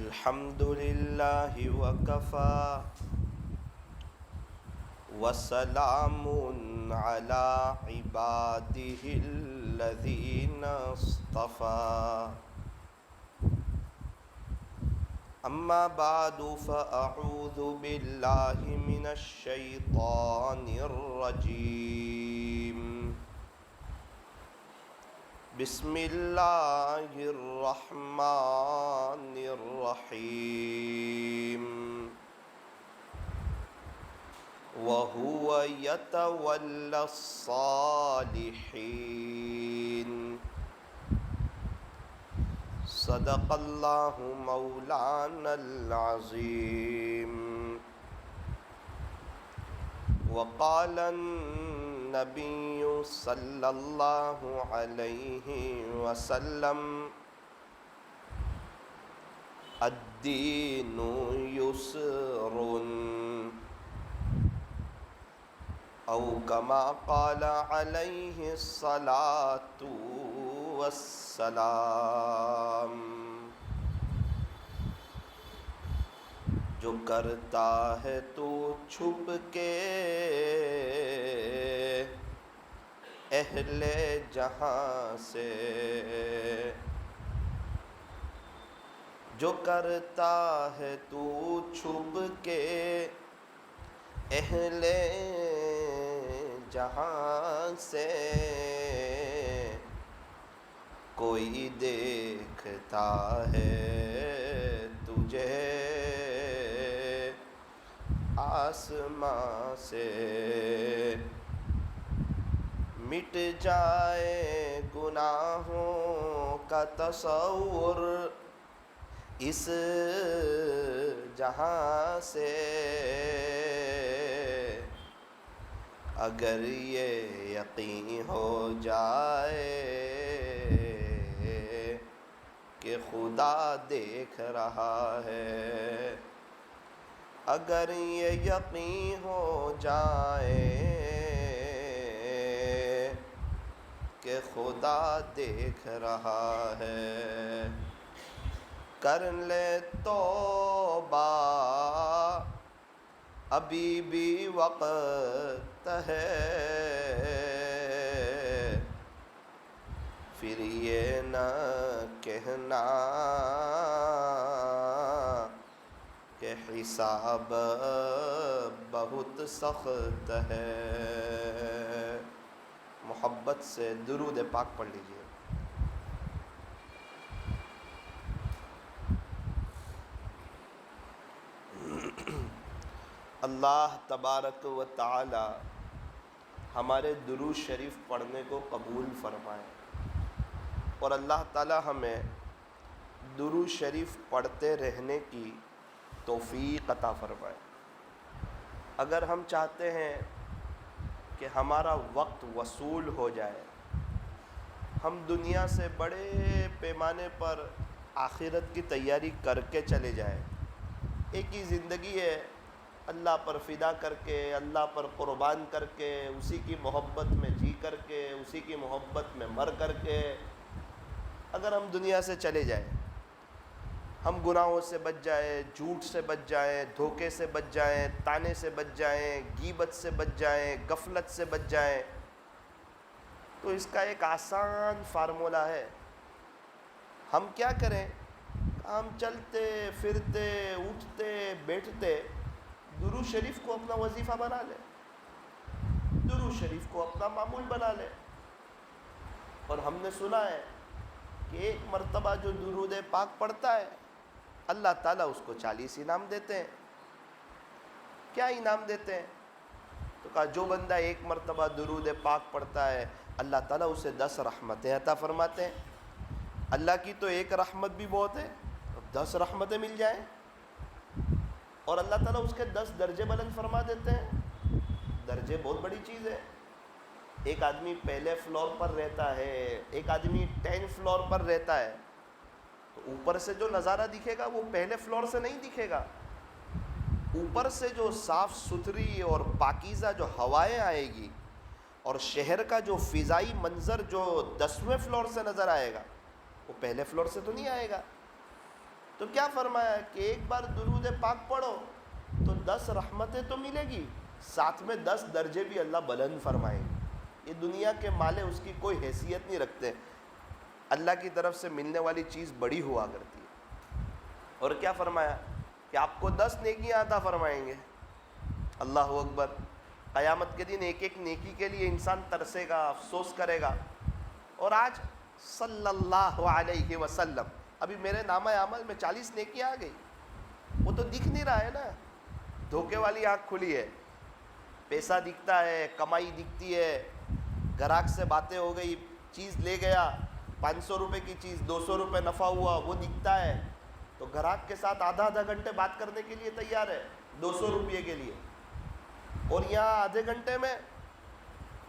الحمد للہ وکفی وسلام علی عبادہ الذین اصطفی اما بعد فاعوذ باللہ من الشیطان الرجیم بسم اللہ الرحمن الرحیم وَهُوَ يَتَوَلَّى الصَّالِحِينَ صدق اللہ مولانا العظیم وقال النبی صلی اللہ علیہ وسلم الدین یسر او کما قال علیہ الصلاۃ والسلام جو کرتا ہے تو چھپ کے اہل جہاں سے، جو کرتا ہے تو چھپ کے اہل جہاں سے، کوئی دیکھتا ہے تجھے آسمان سے، مٹ جائے گناہوں کا تصور اس جہاں سے، اگر یہ یقین ہو جائے کہ خدا دیکھ رہا ہے، اگر یہ یقین ہو جائے کہ خدا دیکھ رہا ہے، کر لے توبہ ابھی بھی وقت ہے، پھر یہ نہ کہنا کہ حساب بہت سخت ہے۔ محبت سے درود پاک پڑھ لیجئے۔ اللہ تبارک و تعالی ہمارے درود شریف پڑھنے کو قبول فرمائے، اور اللہ تعالی ہمیں درود شریف پڑھتے رہنے کی توفیق عطا فرمائے۔ اگر ہم چاہتے ہیں کہ ہمارا وقت وصول ہو جائے، ہم دنیا سے بڑے پیمانے پر آخرت کی تیاری کر کے چلے جائیں، ایک ہی زندگی ہے، اللہ پر فدا کر کے، اللہ پر قربان کر کے، اسی کی محبت میں جی کر کے، اسی کی محبت میں مر کر کے اگر ہم دنیا سے چلے جائیں، ہم گناہوں سے بچ جائیں، جھوٹ سے بچ جائیں، دھوکے سے بچ جائیں، طعنے سے بچ جائیں، غیبت سے بچ جائیں، غفلت سے بچ جائیں، تو اس کا ایک آسان فارمولہ ہے۔ ہم کیا کریں؟ ہم چلتے پھرتے اٹھتے بیٹھتے درود شریف کو اپنا وظیفہ بنا لیں، درود شریف کو اپنا معمول بنا لیں۔ اور ہم نے سنا ہے کہ ایک مرتبہ جو درود پاک پڑھتا ہے اللہ تعالیٰ اس کو 40 انعام دیتے ہیں۔ کیا انعام دیتے ہیں؟ تو کہا جو بندہ ایک مرتبہ درود پاک پڑھتا ہے اللہ تعالیٰ اسے 10 رحمتیں عطا فرماتے ہیں۔ اللہ کی تو ایک رحمت بھی بہت ہے، 10 رحمتیں مل جائیں، اور اللہ تعالیٰ اس کے 10 درجے بلند فرما دیتے ہیں۔ درجے بہت بڑی چیز ہے۔ ایک آدمی پہلے فلور پر رہتا ہے، ایک آدمی 10 فلور پر رہتا ہے، تو اوپر سے جو نظارہ دکھے گا وہ پہلے فلور سے نہیں دکھے گا، اوپر سے جو صاف ستھری اور پاکیزہ جو ہوائیں آئے گی اور شہر کا جو فضائی منظر جو 10ویں فلور سے نظر آئے گا وہ پہلے فلور سے تو نہیں آئے گا۔ تو کیا فرمایا کہ ایک بار درود پاک پڑھو تو 10 رحمتیں تو ملے گی، ساتھ میں 10 درجے بھی اللہ بلند فرمائیں گے۔ یہ دنیا کے مالے اس کی کوئی حیثیت نہیں رکھتے، اللہ کی طرف سے ملنے والی چیز بڑی ہوا کرتی ہے۔ اور کیا فرمایا کہ آپ کو 10 نیکیاں عطا فرمائیں گے۔ اللہ اکبر۔ قیامت کے دن ایک ایک نیکی کے لیے انسان ترسے گا، افسوس کرے گا۔ اور آج صلی اللہ علیہ وسلم، ابھی میرے نامہ عمل میں 40 نیکیاں آ گئی، وہ تو دکھ نہیں رہا ہے نا، دھوکے والی آنکھ کھلی ہے، پیسہ دکھتا ہے، کمائی دکھتی ہے، گراہک سے باتیں ہو گئی، چیز لے گیا، 500 روپے کی چیز 200 روپے نفع ہوا، وہ دکھتا ہے، تو گراہک کے ساتھ آدھا گھنٹے بات کرنے کے لیے تیار ہے 200 روپے کے لیے، اور یہاں آدھے گھنٹے میں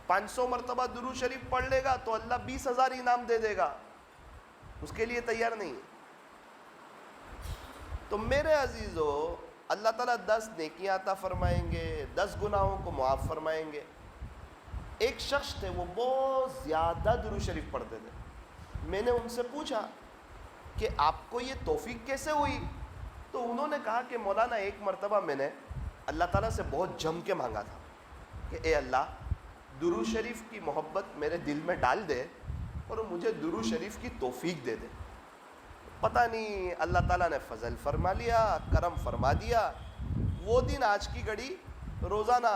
500 مرتبہ درود شریف پڑھ لے گا تو اللہ 20,000 انعام دے دے گا، اس کے لیے تیار نہیں۔ تو میرے عزیزو، اللہ تعالیٰ 10 نیکیاں عطا فرمائیں گے، 10 گناہوں کو معاف فرمائیں گے۔ ایک شخص تھے، وہ بہت زیادہ درود شریف پڑھتے تھے۔ میں نے ان سے پوچھا کہ آپ کو یہ توفیق کیسے ہوئی؟ تو انہوں نے کہا کہ مولانا ایک مرتبہ میں نے اللہ تعالیٰ سے بہت جم کے مانگا تھا کہ اے اللہ، درود شریف کی محبت میرے دل میں ڈال دے اور مجھے درود شریف کی توفیق دے دے۔ پتہ نہیں اللہ تعالیٰ نے فضل فرما لیا، کرم فرما دیا۔ وہ دن آج کی گھڑی روزانہ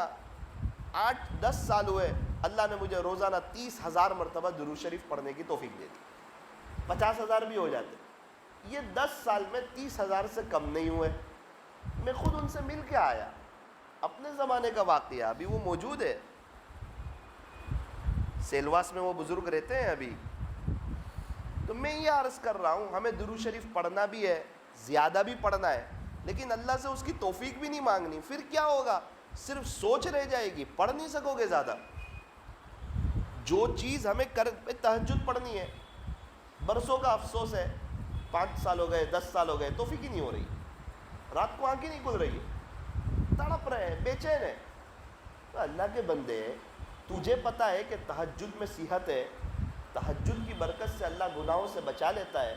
8-10 سال ہوئے، اللہ نے مجھے روزانہ 30,000 مرتبہ درود شریف پڑھنے کی توفیق دے دی۔ 50,000 بھی ہو جاتے۔ یہ 10 سال میں 30,000 سے کم نہیں ہوئے۔ میں خود ان سے مل کے آیا، اپنے زمانے کا واقعہ، ابھی وہ موجود ہے، سیلواس میں وہ بزرگ رہتے ہیں ابھی۔ تو میں یہ عرض کر رہا ہوں، ہمیں درود شریف پڑھنا بھی ہے، زیادہ بھی پڑھنا ہے، لیکن اللہ سے اس کی توفیق بھی نہیں مانگنی، پھر کیا ہوگا؟ صرف سوچ رہ جائے گی، پڑھ نہیں سکو گے زیادہ۔ جو چیز ہمیں تہجد پڑھنی ہے، برسوں کا افسوس ہے، 5 سال ہو گئے، 10 سال ہو گئے، توفیق ہی نہیں ہو رہی، رات کو آنکھیں نہیں کھل رہی، تڑپ رہے ہیں، بے چین ہیں۔ تو اللہ کے بندے، تجھے پتہ ہے کہ تہجد میں صحت ہے، تہجد کی برکت سے اللہ گناہوں سے بچا لیتا ہے،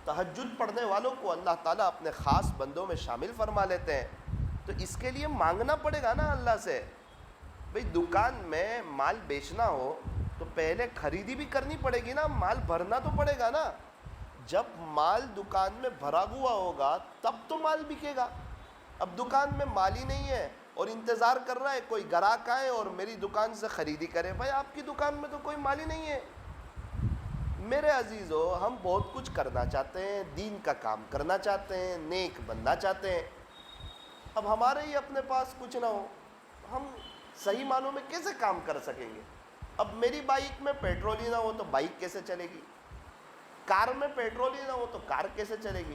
تہجد پڑھنے والوں کو اللہ تعالیٰ اپنے خاص بندوں میں شامل فرما لیتے ہیں، تو اس کے لیے مانگنا پڑے گا نا اللہ سے۔ بھئی دکان میں مال بیچنا ہو تو پہلے خریدی بھی کرنی پڑے گی نا، مال بھرنا تو پڑے گا نا۔ جب مال دکان میں بھرا ہوا ہوگا تب تو مال بکے گا۔ اب دکان میں مال ہی نہیں ہے اور انتظار کر رہا ہے کوئی گراہک آئے اور میری دکان سے خریدی کرے، بھائی آپ کی دکان میں تو کوئی مال ہی نہیں ہے۔ میرے عزیزو، ہم بہت کچھ کرنا چاہتے ہیں، دین کا کام کرنا چاہتے ہیں، نیک بننا چاہتے ہیں، اب ہمارے ہی اپنے پاس کچھ نہ ہو، ہم صحیح معنوں میں کیسے کام کر سکیں گے؟ اب میری بائک میں پیٹرول ہی نہ ہو تو بائک کیسے چلے گی؟ کار میں پیٹرول ہی نہ ہو تو کار کیسے چلے گی؟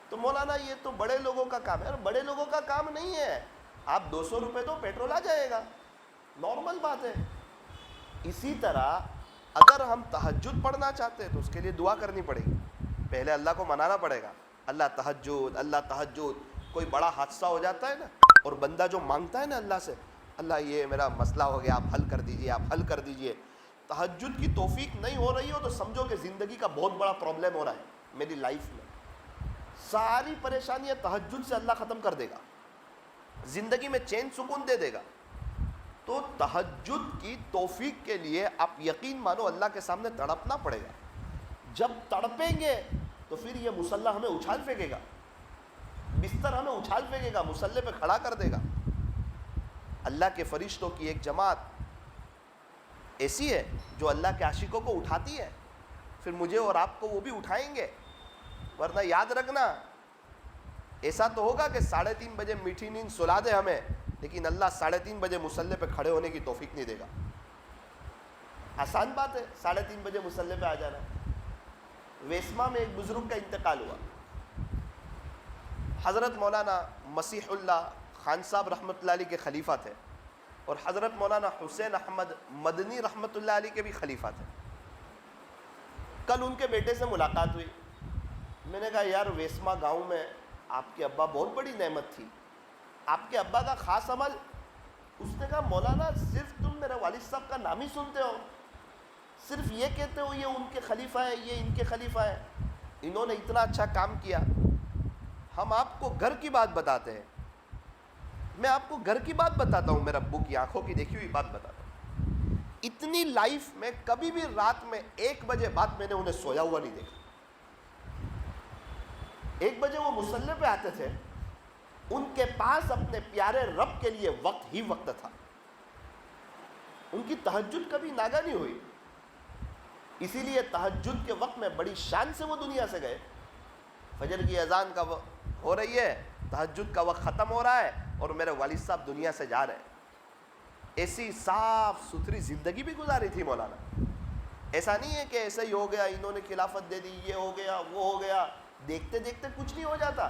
تو مولانا یہ تو بڑے لوگوں کا کام ہے۔ بڑے لوگوں کا کام نہیں ہے، آپ 200 روپے تو پیٹرول آ جائے گا، نارمل بات ہے۔ اسی طرح اگر ہم تہجد پڑھنا چاہتے ہیں تو اس کے لیے دعا کرنی پڑے گی، پہلے اللہ کو منانا پڑے گا، اللہ تہجد، اللہ تہجد۔ کوئی بڑا حادثہ ہو جاتا ہے نا، اور بندہ جو مانگتا ہے نا اللہ سے، اللہ یہ میرا مسئلہ ہو گیا، آپ حل کر دیجئے، آپ حل کر دیجئے۔ تہجد کی توفیق نہیں ہو رہی ہو تو سمجھو کہ زندگی کا بہت بڑا پرابلم ہو رہا ہے میری لائف میں، ساری پریشانیاں تہجد سے اللہ ختم کر دے گا، زندگی میں چین سکون دے دے گا۔ تو تہجد کی توفیق کے لیے آپ یقین مانو اللہ کے سامنے تڑپنا پڑے گا۔ جب تڑپیں گے تو پھر یہ مصلی ہمیں اچھال پھینکے گا، بستر ہمیں اچھال پھینکے گا، مصلی پہ کھڑا کر دے گا۔ اللہ کے فرشتوں کی ایک جماعت ایسی ہے جو اللہ کے عاشقوں کو اٹھاتی ہے، پھر مجھے اور آپ کو وہ بھی اٹھائیں گے، ورنہ یاد رکھنا ایسا تو ہوگا کہ 3:30 بجے میٹھی نیند سلا دے ہمیں، لیکن اللہ 3:30 بجے مصلی پہ کھڑے ہونے کی توفیق نہیں دے گا۔ آسان بات ہے 3:30 بجے مصلی پہ آ جانا۔ ویسما میں ایک بزرگ کا انتقال ہوا، حضرت مولانا مسیح اللہ خان صاحب رحمۃ اللہ علیہ کے خلیفہ تھے، اور حضرت مولانا حسین احمد مدنی رحمۃ اللہ علیہ کے بھی خلیفہ تھے۔ کل ان کے بیٹے سے ملاقات ہوئی، میں نے کہا یار ویسما گاؤں میں آپ کے ابا بہت بڑی نعمت تھی، آپ کے ابا کا خاص عمل؟ اس نے کہا مولانا صرف تم میرے والد صاحب کا نام ہی سنتے ہو، صرف یہ کہتے ہو یہ ان کے خلیفہ ہیں، یہ ان کے خلیفہ ہیں، انہوں نے اتنا اچھا کام کیا۔ ہم آپ کو گھر کی بات بتاتے ہیں. میں آپ کو گھر کی بات بتاتا ہوں, میرے ابو کی آنکھوں کی دیکھی ہوئی بات بتاتا ہوں. اتنی لائف میں کبھی بھی رات میں 1 بجے بعد میں نے انہیں سویا ہوا نہیں دیکھا. 1 بجے وہ مصلی پہ آتے تھے, ان کے پاس اپنے پیارے رب کے لیے وقت ہی وقت تھا. ان کی تہجد کبھی ناگا نہیں ہوئی. اسی لیے تہجد کے وقت میں بڑی شان سے وہ دنیا سے گئے. فجر کی اذان کا ہو رہی ہے, تہجد کا وقت ختم ہو رہا ہے, اور میرے والد صاحب دنیا سے جا رہے ہیں. ایسی صاف ستھری زندگی بھی گزاری تھی مولانا. ایسا نہیں ہے کہ ایسا ہی ہو گیا, انہوں نے خلافت دے دی, یہ ہو گیا وہ ہو گیا. دیکھتے دیکھتے کچھ نہیں ہو جاتا.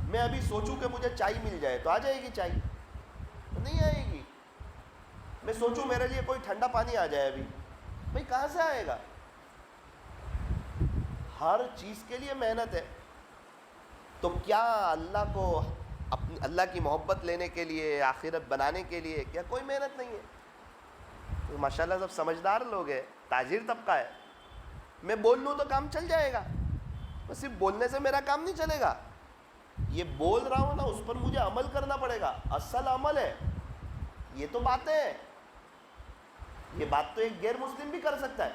میں ابھی سوچوں کہ مجھے چائے مل جائے تو آ جائے گی چائے؟ نہیں آئے گی. میں سوچوں میرے لیے کوئی ٹھنڈا پانی آ جائے ابھی, بھائی کہاں سے آئے گا؟ ہر چیز کے لیے محنت ہے. تو کیا اللہ کو اپنی اللہ کی محبت لینے کے لیے, آخرت بنانے کے لیے کیا کوئی محنت نہیں ہے؟ تو ماشاءاللہ سب سمجھدار لوگ ہیں, تاجر طبقہ ہے. میں بول لوں تو کام چل جائے گا, بس صرف بولنے سے میرا کام نہیں چلے گا. یہ بول رہا ہوں نا, اس پر مجھے عمل کرنا پڑے گا. اصل عمل ہے. یہ تو باتیں ہیں, یہ بات تو ایک غیر مسلم بھی کر سکتا ہے,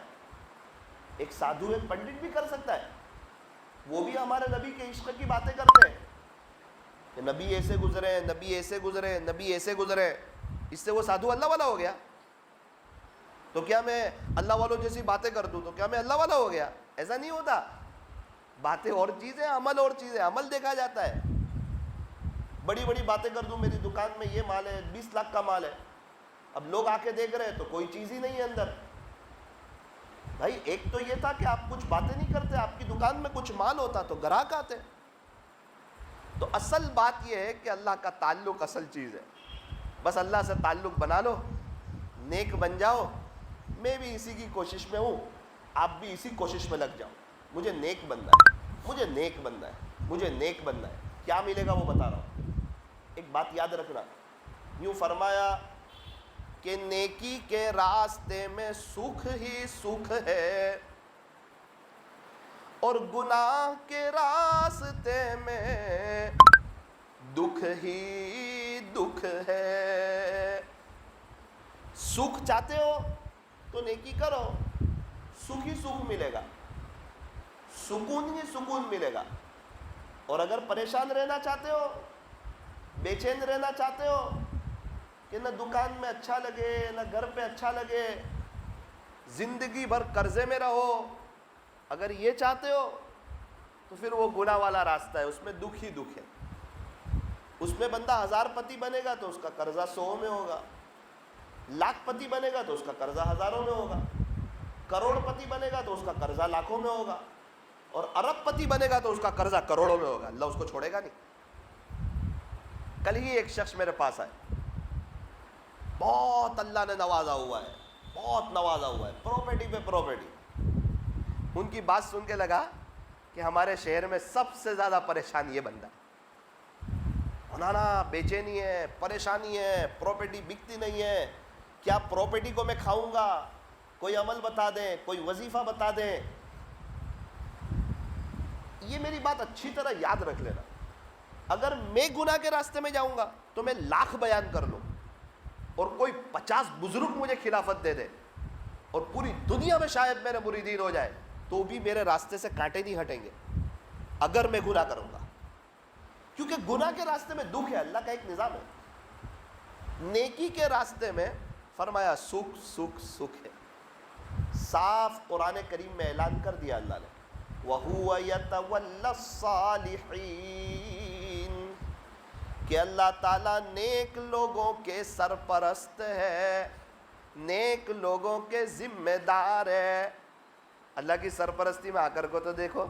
ایک سادھو ایک پنڈت بھی کر سکتا ہے. وہ بھی ہمارے نبی کے عشق کی باتیں کرتے ہیں کہ نبی ایسے گزرے, نبی ایسے گزرے, نبی ایسے گزرے. اس سے وہ سادھو اللہ والا ہو گیا؟ تو کیا میں اللہ والوں جیسی باتیں کر دوں تو کیا میں اللہ والا ہو گیا؟ ایسا نہیں ہوتا. باتیں اور چیز ہے, عمل اور چیز ہے. عمل دیکھا جاتا ہے. بڑی بڑی باتیں کر دوں, میری دکان میں یہ مال ہے, 20 لاکھ کا مال ہے. اب لوگ آ کے دیکھ رہے ہیں تو کوئی چیز ہی نہیں ہے اندر. بھائی ایک تو یہ تھا کہ آپ کچھ باتیں نہیں کرتے, آپ کی دکان میں کچھ مال ہوتا تو گراہک آتے. تو اصل بات یہ ہے کہ اللہ کا تعلق اصل چیز ہے. بس اللہ سے تعلق بنا لو, نیک بن جاؤ. میں بھی اسی کی کوشش میں ہوں, آپ بھی اسی کوشش میں لگ جاؤ. مجھے نیک بننا ہے, مجھے نیک بننا ہے, مجھے نیک بننا ہے. کیا ملے گا وہ بتا رہا ہوں. ایک بات یاد رکھنا, یوں فرمایا کہ نیکی کے راستے میں سکھ ہی سکھ ہے, اور گناہ کے راستے میں دکھ ہی دکھ ہے. سکھ چاہتے ہو تو نیکی کرو, سکھ ہی سکھ ملے گا, سکون ہی سکون ملے گا. اور اگر پریشان رہنا چاہتے ہو, بے چین رہنا چاہتے ہو کہ نہ دکان میں اچھا لگے, نہ گھر پہ اچھا لگے, زندگی بھر قرضے میں رہو, اگر یہ چاہتے ہو تو پھر وہ گناہ والا راستہ ہے, اس میں دکھ ہی دکھ ہے. اس میں بندہ 1000 پتی بنے گا تو اس کا قرضہ 100 میں ہوگا, لاکھ پتی بنے گا تو اس کا قرضہ ہزاروں میں ہوگا, کروڑ پتی بنے گا تو اس کا قرضہ لاکھوں میں ہوگا, اور ارب پتی بنے گا تو اس کا قرضہ کروڑوں میں ہوگا. اللہ اس کو چھوڑے گا نہیں. کل ہی ایک شخص میرے پاس آئے, بہت اللہ نے نوازا ہوا ہے, بہت نوازا ہوا ہے, پراپرٹی پہ پراپرٹی. ان کی بات سن کے لگا کہ ہمارے شہر میں سب سے زیادہ پریشان یہ بندہ ہے. مولانا بے چینی ہے, پریشانی ہے, پراپرٹی بکتی نہیں ہے, کیا پراپرٹی کو میں کھاؤں گا؟ کوئی عمل بتا دیں, کوئی وظیفہ بتا دیں. یہ میری بات اچھی طرح یاد رکھ لینا. اگر میں گناہ کے راستے میں جاؤں گا تو میں لاکھ بیان کر لوں, اور کوئی 50 بزرگ مجھے خلافت دے دے, اور پوری دنیا میں شاید میرے مریدین ہو جائے, تو بھی میرے راستے سے کانٹے نہیں ہٹیں گے اگر میں گناہ کروں گا. کیونکہ گناہ کے راستے میں دکھ ہے, اللہ کا ایک نظام ہے. نیکی کے راستے میں فرمایا سکھ سکھ سکھ ہے. صاف قرآن کریم میں اعلان کر دیا اللہ نے, وَهُوَ يَتَوَلَّى الصَّالِحِينَ, کہ اللہ تعالیٰ نیک لوگوں کے سرپرست ہے, نیک لوگوں کے ذمہ دار ہے. اللہ کی سرپرستی میں آ کر کو تو دیکھو,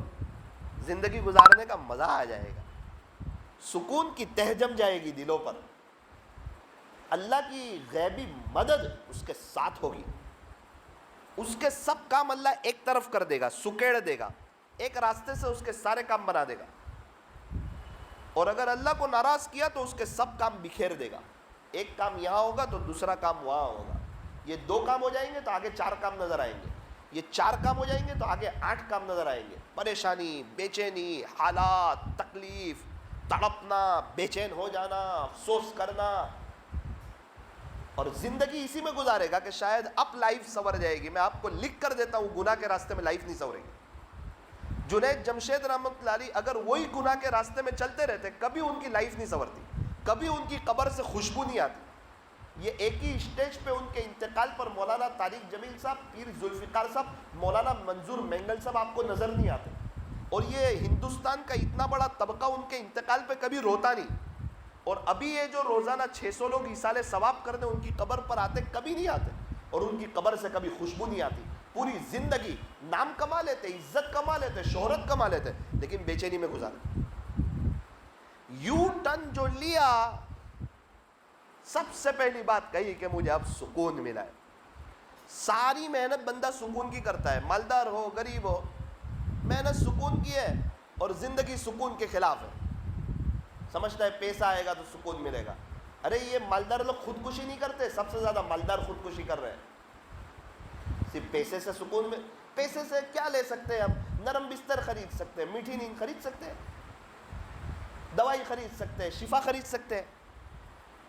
زندگی گزارنے کا مزہ آ جائے گا, سکون کی تہ جم جائے گی دلوں پر. اللہ کی غیبی مدد اس کے ساتھ ہوگی. اس کے سب کام اللہ ایک طرف کر دے گا, سکیڑ دے گا, ایک راستے سے اس کے سارے کام بنا دے گا. اور اگر اللہ کو ناراض کیا تو اس کے سب کام بکھیر دے گا. ایک کام یہاں ہوگا تو دوسرا کام وہاں ہوگا. یہ 2 کام ہو جائیں گے تو آگے 4 کام نظر آئیں گے. یہ 4 کام ہو جائیں گے تو آگے 8 کام نظر آئیں گے. پریشانی, بے چینی, حالات, تکلیف, تڑپنا، بے چین ہو جانا، افسوس کرنا، اور زندگی اسی میں گزارے گا کہ شاید اب لائف سنور جائے گی. میں آپ کو لکھ کر دیتا ہوں، گناہ کے راستے میں لائف نہیں سنورے گی. جنید جمشید رحمۃ اللہ علیہ اگر وہی گناہ کے راستے میں چلتے رہتے، کبھی ان کی لائف نہیں سنورتی، کبھی ان کی قبر سے خوشبو نہیں آتی. یہ ایک ہی اسٹیج پہ ان کے انتقال پر مولانا طارق جمیل صاحب، پیر ذوالفقار صاحب، مولانا منظور مینگل صاحب آپ کو نظر نہیں آتے. اور یہ ہندوستان کا اتنا بڑا طبقہ ان کے انتقال پہ کبھی روتا نہیں. اور ابھی یہ جو روزانہ 600 لوگ ایصال ثواب کرنے ان کی قبر پر آتے، کبھی نہیں آتے، اور ان کی قبر سے کبھی خوشبو نہیں آتی. پوری زندگی نام کما لیتے، عزت کما لیتے، شہرت کما لیتے، لیکن بے چینی میں گزارتے. یو ٹرن جو لیا، سب سے پہلی بات کہی کہ مجھے اب سکون ملا ہے. ساری محنت بندہ سکون کی کرتا ہے، مالدار ہو غریب ہو، محنت سکون کی ہے، اور زندگی سکون کے خلاف ہے. سمجھتا ہے پیسہ آئے گا تو سکون ملے گا. ارے یہ مالدار لوگ خودکشی نہیں کرتے، سب سے زیادہ مالدار خودکشی کر رہے ہیں. صرف پیسے سے سکون میں، پیسے سے کیا لے سکتے ہیں ہم؟ نرم بستر خرید سکتے ہیں، میٹھی نیند خرید سکتے ہیں، دوائی خرید سکتے ہیں، شفا خرید سکتے ہیں،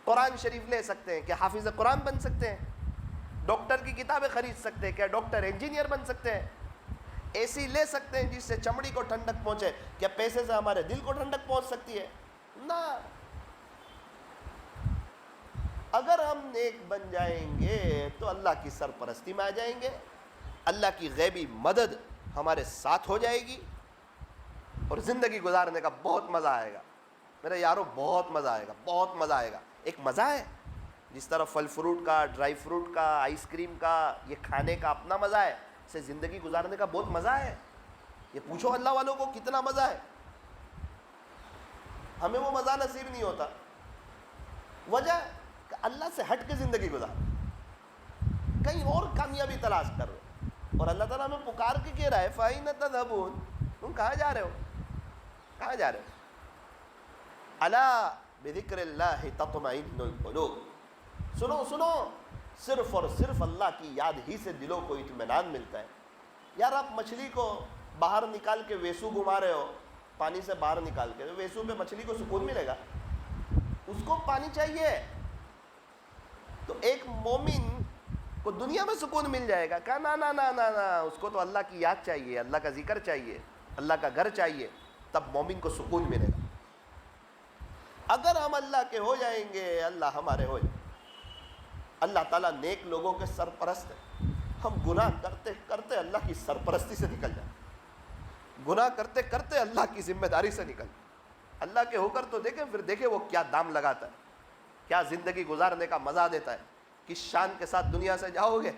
قرآن شریف لے سکتے ہیں، کیا حافظ قرآن بن سکتے ہیں؟ ڈاکٹر کی کتابیں خرید سکتے ہیں، کیا ڈاکٹر انجینئر بن سکتے ہیں؟ اے سی لے سکتے ہیں جس سے چمڑی کو ٹھنڈک پہنچے، کیا پیسے سے ہمارے دل کو ٹھنڈک پہنچ سکتی ہے؟ نہ. اگر ہم نیک بن جائیں گے تو اللہ کی سرپرستی میں آ جائیں گے، اللہ کی غیبی مدد ہمارے ساتھ ہو جائے گی، اور زندگی گزارنے کا بہت مزہ آئے گا. میرے یارو بہت مزہ آئے گا، بہت مزہ آئے گا. ایک مزہ ہے جس طرح پھل فروٹ کا، ڈرائی فروٹ کا، آئس کریم کا، یہ کھانے کا اپنا مزہ ہے، اسے زندگی گزارنے کا بہت مزہ ہے. یہ پوچھو اللہ والوں کو کتنا مزہ ہے. ہمیں وہ مزہ نصیب نہیں ہوتا. وجہ کہ اللہ سے ہٹ کے زندگی گزار، کہیں اور کامیابی تلاش کر رہے. اور اللہ تعالیٰ ہمیں پکار کے کہہ رہا ہے فَأَيْنَ تَذْهَبُونَ، تم کہاں جا رہے ہو؟ کہاں جا رہے ہو؟ أَلَا بِذِكْرِ اللَّهِ تَطْمَئِنُّ الْقُلُوبُ، سنو سنو، صرف اور صرف اللہ کی یاد ہی سے دلوں کو اطمینان ملتا ہے. یار آپ مچھلی کو باہر نکال کے ویسو گھما رہے ہو، پانی سے باہر نکال کے، ویسو پہ مچھلی کو سکون ملے گا؟ اس کو پانی چاہیے. تو ایک مومن کو دنیا میں سکون مل جائے گا؟ کہا نا نا نا نا نا، اس کو تو اللہ کی یاد چاہیے، اللہ کا ذکر چاہیے، اللہ کا گھر چاہیے، تب مومن کو سکون ملے گا. اگر ہم اللہ کے ہو جائیں گے، اللہ ہمارے ہو جائیں. اللہ تعالیٰ نیک لوگوں کے سرپرست ہے. ہم گناہ کرتے کرتے اللہ کی سرپرستی سے نکل جائیں، گناہ کرتے کرتے اللہ کی ذمہ داری سے نکل. اللہ کے ہو کر تو دیکھیں، پھر دیکھیں وہ کیا دام لگاتا ہے، کیا زندگی گزارنے کا مزہ دیتا ہے. کس شان کے ساتھ دنیا سے جاؤ گے،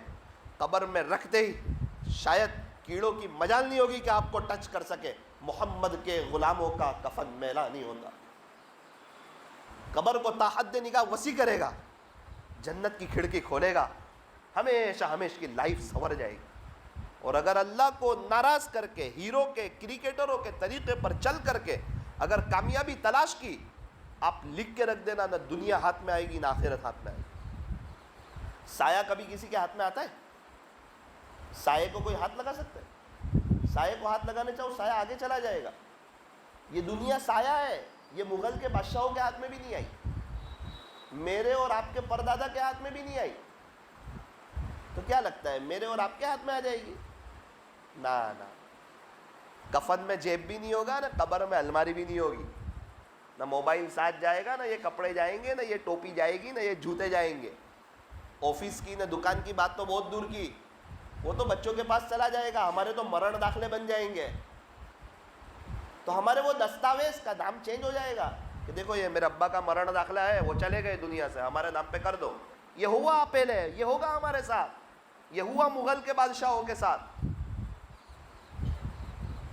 قبر میں رکھتے ہی شاید کیڑوں کی مجال نہیں ہوگی کہ آپ کو ٹچ کر سکے. محمد کے غلاموں کا کفن میلا نہیں ہوتا. قبر کو تا حد نگاہ وسیع کرے گا، جنت کی کھڑکی کھولے گا، ہمیشہ ہمیشہ کی لائف سنور جائے گی. اور اگر اللہ کو ناراض کر کے، ہیرو کے، کرکٹروں کے طریقے پر چل کر کے اگر کامیابی تلاش کی، آپ لکھ کے رکھ دینا، نہ دنیا ہاتھ میں آئے گی نہ آخرت ہاتھ میں آئے گی. سایہ کبھی کسی کے ہاتھ میں آتا ہے؟ سائے کو کوئی ہاتھ لگا سکتا ہے؟ سائے کو ہاتھ لگانے چاہو، سایہ آگے چلا جائے گا. یہ دنیا سایہ ہے، یہ مغل کے بادشاہوں کے ہاتھ میں بھی نہیں آئی، میرے اور آپ کے پردادا کے ہاتھ میں بھی نہیں آئی. تو کیا لگتا ہے میرے اور آپ کے ہاتھ میں آ جائے گی؟ نہ نہ. کفن میں جیب بھی نہیں ہوگا، نہ قبر میں الماری بھی نہیں ہوگی، نہ موبائل ساتھ جائے گا، نہ یہ کپڑے جائیں گے، نہ یہ ٹوپی جائے گی، نہ یہ جوتے جائیں گے. آفس کی نہ دکان کی بات تو بہت دور کی، وہ تو بچوں کے پاس چلا جائے گا. ہمارے تو مرن داخلے بن جائیں گے. تو ہمارے وہ دستاویز کا نام چینج ہو جائے گا کہ دیکھو یہ میرے ابا کا مرن داخلہ ہے، وہ چلے گئے دنیا سے، ہمارے نام پہ کر دو. یہ ہوا پہلے، یہ ہوگا ہمارے ساتھ، یہ ہوا مغل کے بادشاہوں کے ساتھ.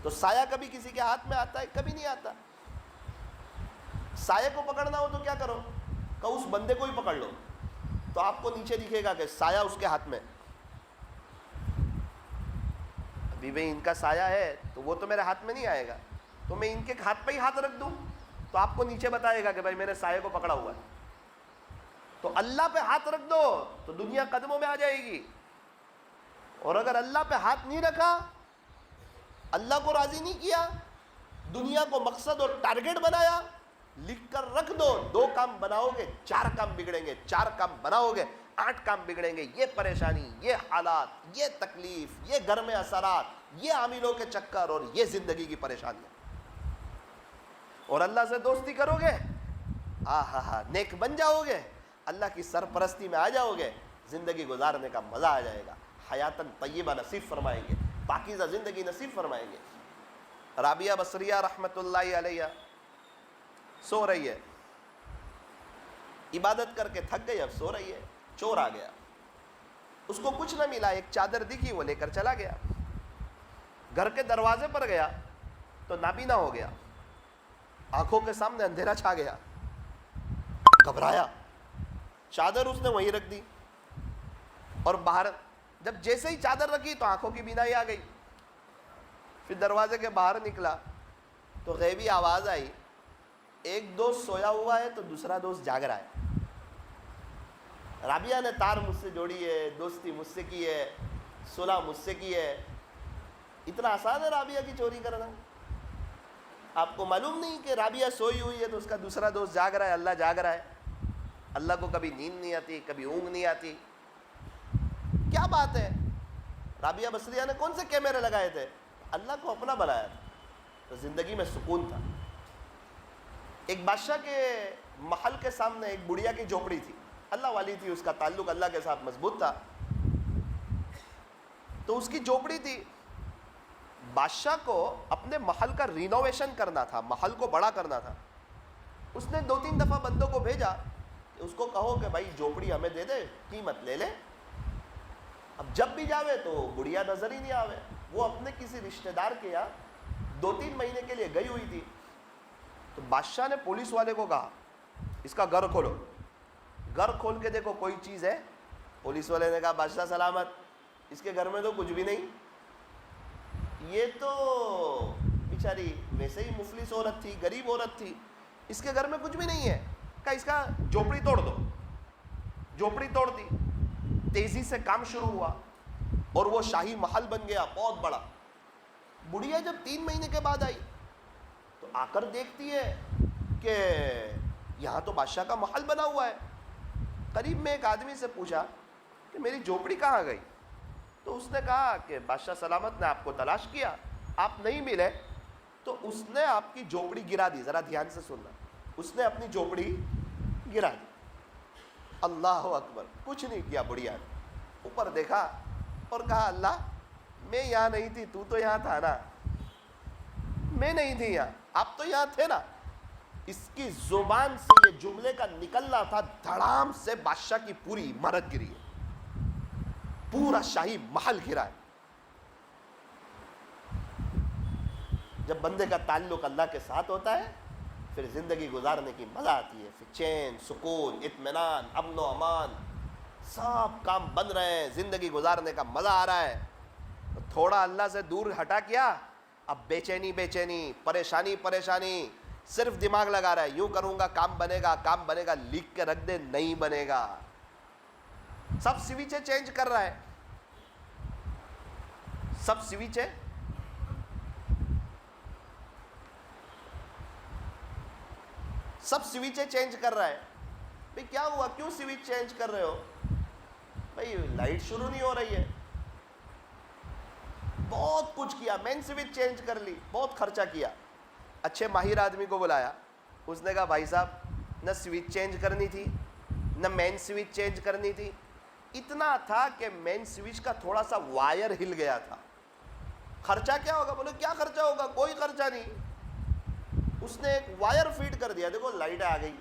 تو سایہ کبھی کسی کے ہاتھ میں آتا ہے؟ کبھی نہیں آتا. سایہ کو پکڑنا ہو تو کیا کرو؟ کہ اس بندے کو ہی پکڑ لو، تو آپ کو نیچے دکھے گا کہ سایہ اس کے ہاتھ میں. ابھی بھائی ان کا سایہ ہے تو وہ تو میرے ہاتھ میں نہیں آئے گا، تو میں ان کے ہاتھ پہ ہی ہاتھ رکھ دوں تو آپ کو نیچے بتائے گا کہ بھائی میرے سایہ کو پکڑا ہوا ہے. تو اللہ پہ ہاتھ رکھ دو تو دنیا قدموں میں آ جائے گی. اور اگر اللہ پہ ہاتھ نہیں رکھا، اللہ کو راضی نہیں کیا، دنیا کو مقصد اور ٹارگٹ بنایا، لکھ کر رکھ دو. 2 کام بناؤ گے 4 کام بگڑیں گے, 4 کام بناؤ گے 8 کام بگڑیں گے. یہ پریشانی, یہ حالات, یہ تکلیف, یہ گھر میں اثرات, یہ عاملوں کے چکر اور یہ زندگی کی پریشانیاں. اور اللہ سے دوستی کرو گے, نیک بن جاؤ گے, اللہ کی سرپرستی میں آ جاؤ گے, زندگی گزارنے کا مزہ آ جائے گا. حیاتاً طیبہ نصیب فرمائیں گے, پاکیزہ زندگی نصیب فرمائیں گے. رابعہ بصریہ رحمۃ اللہ علیہ سو رہی ہے, عبادت کر کے تھک گئی, اب سو رہی ہے. چور آ گیا, اس کو کچھ نہ ملا, ایک چادر دکھی وہ لے کر چلا گیا. گھر کے دروازے پر گیا تو نابینا ہو گیا, آنکھوں کے سامنے اندھیرا چھا گیا. گھبرایا, چادر اس نے وہیں رکھ دی, اور باہر جب جیسے ہی چادر رکھی تو آنکھوں کی بینائی آ گئی. پھر دروازے کے باہر نکلا تو غیبی آواز آئی, ایک دوست سویا ہوا ہے تو دوسرا دوست جاگ رہا ہے. رابعہ نے تار مجھ سے جوڑی ہے, دوستی مجھ سے کی ہے, صلح مجھ سے کی ہے. اتنا آسان ہے رابعہ کی چوری کرنا؟ آپ کو معلوم نہیں کہ رابعہ سوئی ہوئی ہے تو اس کا دوسرا دوست جاگ رہا ہے, اللہ جاگ رہا ہے. اللہ کو کبھی نیند نہیں آتی, کبھی اونگ نہیں آتی. کیا بات ہے؟ رابعہ بصریہ نے کون سے کیمرے لگائے تھے؟ اللہ کو اپنا بنایا تھا تو زندگی میں سکون تھا. ایک بادشاہ کے محل کے سامنے ایک بڑھیا کی جھوپڑی تھی, اللہ والی تھی, اس کا تعلق اللہ کے ساتھ مضبوط تھا. تو اس کی جھوپڑی تھی, بادشاہ کو اپنے محل کا رینوویشن کرنا تھا, محل کو بڑا کرنا تھا. اس نے 2-3 دفعہ بندوں کو بھیجا کہ اس کو کہو کہ بھائی جھوپڑی ہمیں دے دے, قیمت لے لے. اب جب بھی جاوے تو بڑھیا نظر ہی نہیں آوے. وہ اپنے کسی رشتہ دار کے یہاں 2-3 مہینے کے لیے گئی ہوئی تھی. تو بادشاہ نے پولیس والے کو کہا اس کا گھر کھولو, گھر کھول کے دیکھو کوئی چیز ہے. پولیس والے نے کہا بادشاہ سلامت, اس کے گھر میں تو کچھ بھی نہیں. یہ تو بیچاری ویسے ہی مفلس عورت تھی, غریب عورت تھی, اس کے گھر میں کچھ بھی نہیں ہے. کہا اس کا جھوپڑی توڑ دو. جھوپڑی توڑ دی, تیزی سے کام شروع ہوا اور وہ شاہی محل بن گیا بہت بڑا. بڑھیا جب 3 مہینے کے بعد آئی تو آ کر دیکھتی ہے کہ یہاں تو بادشاہ کا محل بنا ہوا ہے. قریب میں ایک آدمی سے پوچھا کہ میری جھوپڑی کہاں گئی؟ تو اس نے کہا کہ بادشاہ سلامت نے آپ کو تلاش کیا, آپ نہیں ملے تو اس نے آپ کی جھوپڑی گرا دی. ذرا دھیان سے سننا, اس نے اپنی جھوپڑی گرا دی. اللہ اکبر, کچھ نہیں کیا. بڑھیا نے اوپر دیکھا اور کہا اللہ میں یہاں نہیں تھی, تو تو یہاں تھا نا. میں نہیں تھی یہاں, آپ تو یہاں تھے نا. اس کی زبان سے یہ جملے کا نکلنا تھا, دھڑام سے بادشاہ کی پوری عمارت گری ہے, پورا شاہی محل گرا ہے. جب بندے کا تعلق اللہ کے ساتھ ہوتا ہے پھر زندگی گزارنے کی مزہ آتی ہے. پھر چین, سکون, اطمینان, امن و امان, سب کام بن رہے ہیں, زندگی گزارنے کا مزہ آ رہا ہے. تھوڑا اللہ سے دور ہٹا کیا, اب بے چینی, پریشانی, صرف دماغ لگا رہا ہے, یوں کروں گا کام بنے گا, لکھ کے رکھ دے نہیں بنے گا. سب سویچیں چینج کر رہا ہے, سب سویچیں چینج کر رہا ہے. بھئی کیا ہوا, کیوں سویچ چینج کر رہے ہو؟ بھئی لائٹ شروع نہیں ہو رہی ہے. بہت کچھ کیا, مین سویچ چینج کر لی, بہت خرچہ کیا. اچھے ماہر آدمی کو بلایا, اس نے کہا بھائی صاحب نہ سویچ چینج کرنی تھی نہ مین سویچ چینج کرنی تھی. اتنا تھا کہ مین سویچ کا تھوڑا سا وائر ہل گیا تھا. خرچہ کیا ہوگا؟ بولے کیا خرچہ ہوگا, کوئی خرچہ نہیں. اس نے ایک وائر فیڈ کر دیا, دیکھو لائٹ آ گئی.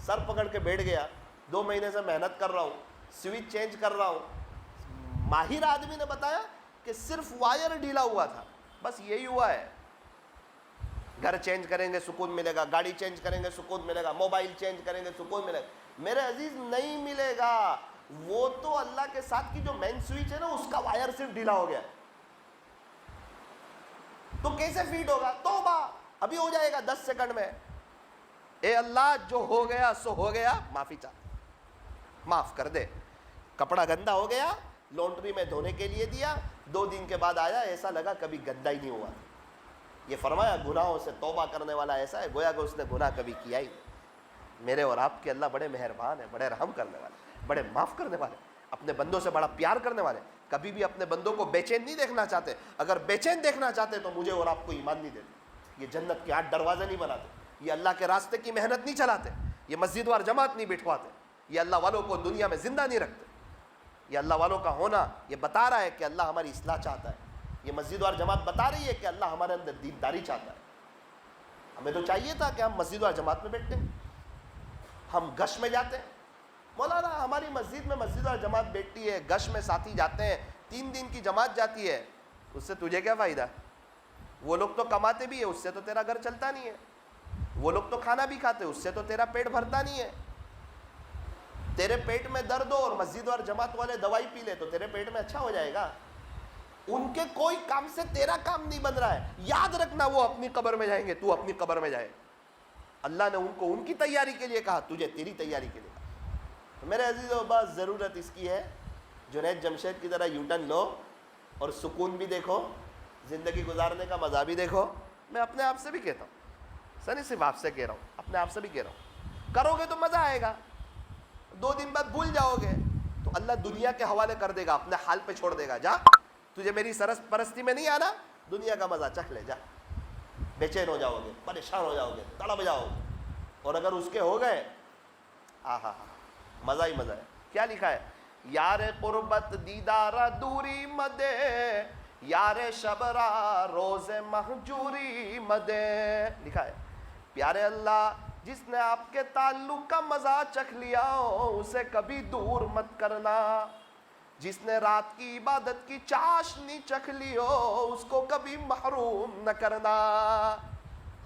سر پکڑ کے بیٹھ گیا, 2 مہینے سے محنت کر رہا ہوں, سوئچ چینج کر رہا ہوں. ماہر آدمی نے بتایا کہ صرف وائر ڈھیلا ہوا تھا, بس یہی ہوا ہے. گھر چینج کریں گے سکون ملے گا, گاڑی چینج کریں گے سکون ملے گا, موبائل چینج کریں گے سکون ملے گا. میرے عزیز نہیں ملے گا. وہ تو اللہ کے ساتھ کی جو مین سوئچ ہے نا, اس کا وائر صرف ڈھیلا ہو گیا. تو کیسے فیڈ ہوگا؟ توبہ, ابھی ہو جائے گا 10 سیکنڈ میں. اے اللہ جو ہو گیا سو ہو گیا, معافی چاہ, معاف کر دے. کپڑا گندا ہو گیا, لانڈری میں دھونے کے لیے دیا, 2 دن کے بعد آیا, ایسا لگا کبھی گندا ہی نہیں ہوا. یہ فرمایا گناہوں سے توبہ کرنے والا ایسا ہے گویا کہ اس نے گناہ کبھی کیا ہی نہیں۔ میرے اور آپ کے اللہ بڑے مہربان ہیں، بڑے رحم کرنے والے، بڑے معاف کرنے والے، اپنے بندوں سے بڑا پیار کرنے والے، کبھی بھی اپنے بندوں کو بے چین نہیں دیکھنا چاہتے۔ اگر بے چین دیکھنا چاہتے تو مجھے اور آپ کو ایمان نہیں دیتے، یہ جنت کے 8 دروازے نہیں بناتے، یہ اللہ کے راستے کی محنت نہیں چلاتے، یہ مسجد وار جماعت نہیں بٹھواتے، یہ اللہ والوں کو دنیا میں زندہ نہیں رکھتے۔ یہ اللہ والوں کا ہونا یہ بتا رہا ہے کہ اللہ ہماری اصلاح چاہتا ہے، یہ مسجد اور جماعت بتا رہی ہے کہ اللہ ہمارے اندر دینداری چاہتا ہے۔ ہمیں تو چاہیے تھا کہ ہم مسجد اور جماعت میں بیٹھتے ہیں، ہم گش میں جاتے ہیں۔ مولانا ہماری مسجد میں مسجد اور جماعت بیٹھتی ہے، گش میں ساتھی جاتے ہیں، 3 دن کی جماعت جاتی ہے، اس سے تجھے کیا فائدہ؟ وہ لوگ تو کماتے بھی ہے، اس سے تو تیرا گھر چلتا نہیں ہے، وہ لوگ تو کھانا بھی کھاتے، اس سے تو تیرا پیٹ بھرتا نہیں ہے۔ تیرے پیٹ میں درد ہو اور مسجد اور جماعت والے دوائی پی لے تو تیرے پیٹ میں اچھا ہو جائے گا۔ ان کے کوئی کام سے تیرا کام نہیں بن رہا ہے، یاد رکھنا وہ اپنی قبر میں جائیں گے، تو اپنی قبر میں جائے۔ اللہ نے ان کو ان کی تیاری کے لیے کہا، تجھے تیری تیاری کے لیے کہا۔ میرے عزیزو بس ضرورت اس کی ہے جنید جمشید کی طرح یوٹن لو اور سکون بھی دیکھو، زندگی گزارنے کا مزہ بھی دیکھو۔ میں اپنے آپ سے بھی کہتا ہوں، سر صرف آپ سے کہہ رہا ہوں، اپنے آپ سے بھی کہہ رہا ہوں، کرو گے تو مزہ آئے گا، 2 دن بعد بھول جاؤ گے تو اللہ دنیا کے حوالے کر دے گا، اپنے حال پہ چھوڑ دے گا۔ جا تجھے میری سرس پرستی میں نہیں آنا، دنیا کا مزہ چکھ لے، جا۔ بے چین ہو جاؤ گے، پریشان ہو جاؤ گے، تڑپ جاؤ گے، اور اگر اس کے ہو گئے آہا مزہ ہی مزہ ہے۔ کیا لکھا ہے؟ یار قربت دیدارہ دوری مدے، یار شبرا روز مہجوری مدے، لکھا ہے پیارے اللہ جس نے آپ کے تعلق کا مزہ چکھ لیا ہو اسے کبھی دور مت کرنا، جس نے رات کی عبادت کی چاشنی چکھ لی ہو اس کو کبھی محروم نہ کرنا۔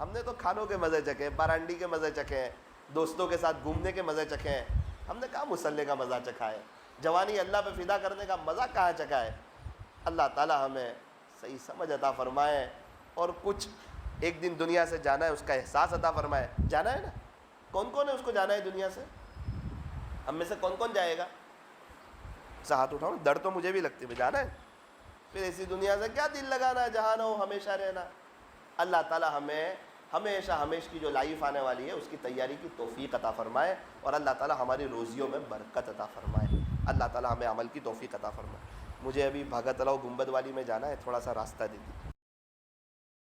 ہم نے تو کھانوں کے مزے چکھے، بارانڈی کے مزے چکھے، دوستوں کے ساتھ گھومنے کے مزے چکھے، ہم نے کہاں مصلے کا مزہ چکھا ہے، جوانی اللہ پہ فدا کرنے کا مزہ کہاں چکھا ہے۔ اللہ تعالی ہمیں صحیح سمجھ عطا فرمائے، اور کچھ ایک دن دنیا سے جانا ہے اس کا احساس عطا فرمائے۔ جانا ہے نا، کون کون ہے اس کو جانا ہے دنیا سے؟ ہم میں سے کون کون جائے گا؟ سے ہاتھ اٹھاؤ، ڈر تو مجھے بھی لگتی ہے، جانا ہے، پھر ایسی دنیا سے کیا دل لگانا ہے، جہاں نہ ہو ہمیشہ رہنا۔ اللہ تعالی ہمیں ہمیشہ ہمیش کی جو لائف آنے والی ہے اس کی تیاری کی توفیق عطا فرمائے، اور اللہ تعالی ہماری روزیوں میں برکت عطا فرمائے، اللہ تعالی ہمیں عمل کی توفیق عطا فرمائے۔ مجھے ابھی بھگت راؤ گنبد والی میں جانا ہے، تھوڑا سا راستہ دے دیجیے۔